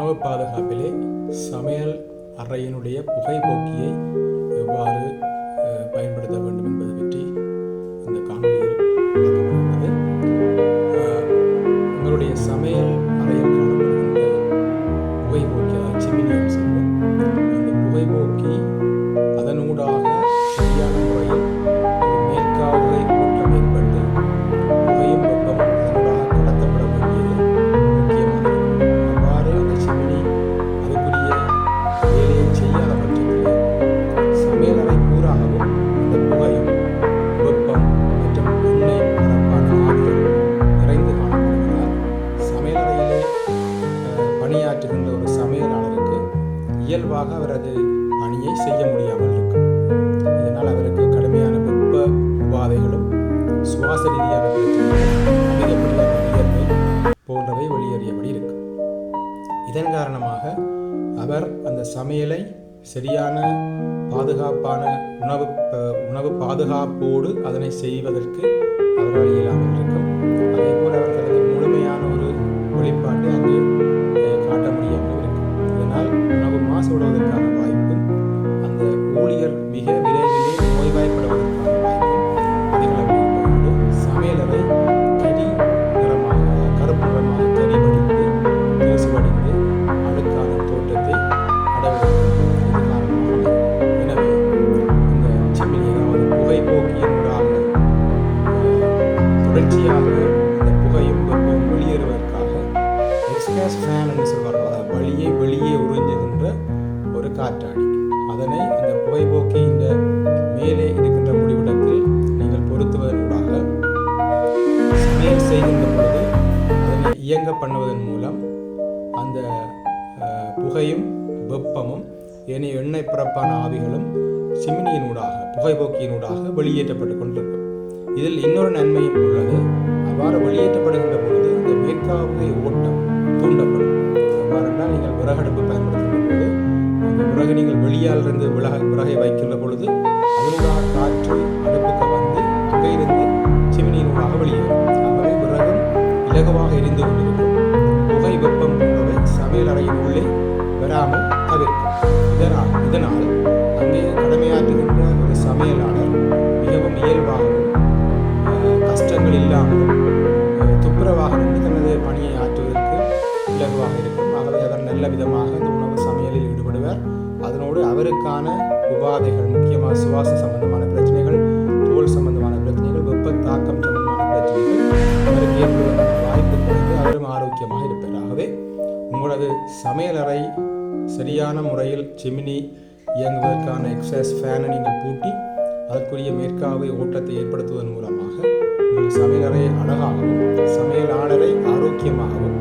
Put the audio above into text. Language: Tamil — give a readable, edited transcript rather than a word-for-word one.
உணவு பாதுகாப்பிலே சமையல் அறையினுடைய புகைப்போக்கியை எவ்வாறு பயன்படுத்த வேண்டும் என்பது பற்றி இந்த காணொலியில் விளக்கப்படுகிறது. உங்களுடைய சமையல் அறையில் காணப்படுகின்ற புகைப்போக்கி, சிமினி சொல்வோம், அந்த புகைப்போக்கி அதனூடாக சரியான முறையில் ஒரு மேற்காவுகை ஓட்டம் ஏற்பட்டு புகையும் வெப்பமும் அதனூடாக கடத்தப்பட வேண்டியது முக்கியமானது. அவ்வாறு அந்த சிமினி அதுக்குரிய வேலையை செய்யாத பட்சத்தில் சமையலறை பூராகவும் அந்த புகையும் வெப்பம் மற்றும் எண்ணெய் பரப்பான ஆவிகள் நிறைந்து காணப்படுவதால் சமையலறையிலே பணியாற்றுகின்ற ஒரு சமையலாளருக்கு இயல்பாக அவரது பணியை செய்ய முடியாமல் இருக்கும். இதனால் அவருக்கு கடுமையான வெப்ப உபாதைகளும் சுவாச ரீதியான பிரச்சனைகளும் அதிகப்படியான வியர்வை போன்றவை வெளியேறியபடி இருக்கும். இதன் காரணமாக அவர் அந்த சமையலை சரியான பாதுகாப்பான உணவு பாதுகாப்போடு அதனை செய்வதற்கு அவரால் இயலாமல் இருக்கும். அதே போல் அவர் தனது முழுமையான ஒரு வெளிப்பாட்டை அங்கே காட்ட முடியாமல் இருக்கும். இதனால் உணவு மாசுபடுவதற்கான வாய்ப்பும் அந்த ஊழியர் மிக விரைவிலே நோய்வாய்ப்படுவதற்கான வாய்ப்பும் அதிகளவில் இருப்பதோடு சமையலறை கரி நிறமாக கருப்பு நிறமாக கரி வடிந்து தூசுவடிந்து அழுக்கான தோட்டத்தை அடைவதற்கு இது காரணமாக. எனவே இந்த சிமினி, அதாவது புகைப்போக்கியினூடாக தொடர்ச்சியாக இந்த புகையும் வெப்பமும் வெளியேறுவதற்காக எக்ஸ்காஸ் ஃபேன் என்று சொல்வார்கள். அதாவது வழியை வெளியே உறிஞ்சுகின்ற ஒரு காற்றாடி, அதனை அந்த புகைப்போக்கியின் மேலே இருக்கின்ற முடிவிடத்தில் நீங்கள் பொருத்துவதனூடாக சமையல் செய்கின்ற பொழுது அதனை இயங்க பண்ணுவதன் மூலம் அந்த புகையும் வெப்பமும் ஏனைய எண்ணெய் பரப்பான ஆவிகளும் சிமினியினூடாக புகைப்போக்கியினூடாக வெளியேற்றப்பட்டு கொண்டிருக்கும். இதில் இன்னொரு நன்மையும் உள்ளது. அவ்வாறு வெளியேற்றப்படுகின்ற பொழுது இந்த மேற்காவுகை ஓட்டம் தூண்டப்படும். எவ்வாறென்றால் நீங்கள் விறகடுப்பு பயன்படுத்துகின்ற போது அந்த விறகு நீங்கள் வெளியாலிருந்து விறகை வைக்கின்ற பொழுது அதனூடாக காற்று அடுப்புக்கு வந்து அங்கே இருந்து சிமினியினூடாக வெளியேறும். ஆகவே விறகும் இலகுவாக எரிந்து கொண்டிருக்கும். புகை வெப்பம் போன்றவை சமையல் அறையின் உள்ளே வராமல் தவிர்க்கும். இதனால் அங்கே கடமையாற்றுகின்ற ஒரு சமையலாளர் மிகவும் இயல்பாகவும் கஷ்டங்கள் இல்லாமலும் துப்புரவாக நின்று தனது பணியை ஆற்றுவதற்கு இலகுவாக இருக்கும். ஆகவே அவர் நல்ல விதமாக இந்த உணவு சமையலில் ஈடுபடுவார். அதனோடு அவருக்கான உபாதைகள், முக்கியமாக சுவாச சம்பந்தமான பிரச்சனைகள், தோல் சம்பந்தமான பிரச்சனைகள், வெப்ப தாக்கம் சம்பந்தமான பிரச்சனைகள் அவருக்கு ஏற்படுவதற்கான வாய்ப்பு குறைந்து அவரும் ஆரோக்கியமாக இருப்பார். ஆகவே உங்களது சமையலறை சரியான முறையில் சிமினி இயங்குவதற்கான எக்ஸாஸ் ஃபேனை நீங்கள் பூட்டி அதற்குரிய மேற்காவை ஓட்டத்தை ஏற்படுத்துவதன் மூலமாக உங்கள் சமையலறை அழகாகவும் சமையலாளரை ஆரோக்கியமாகவும்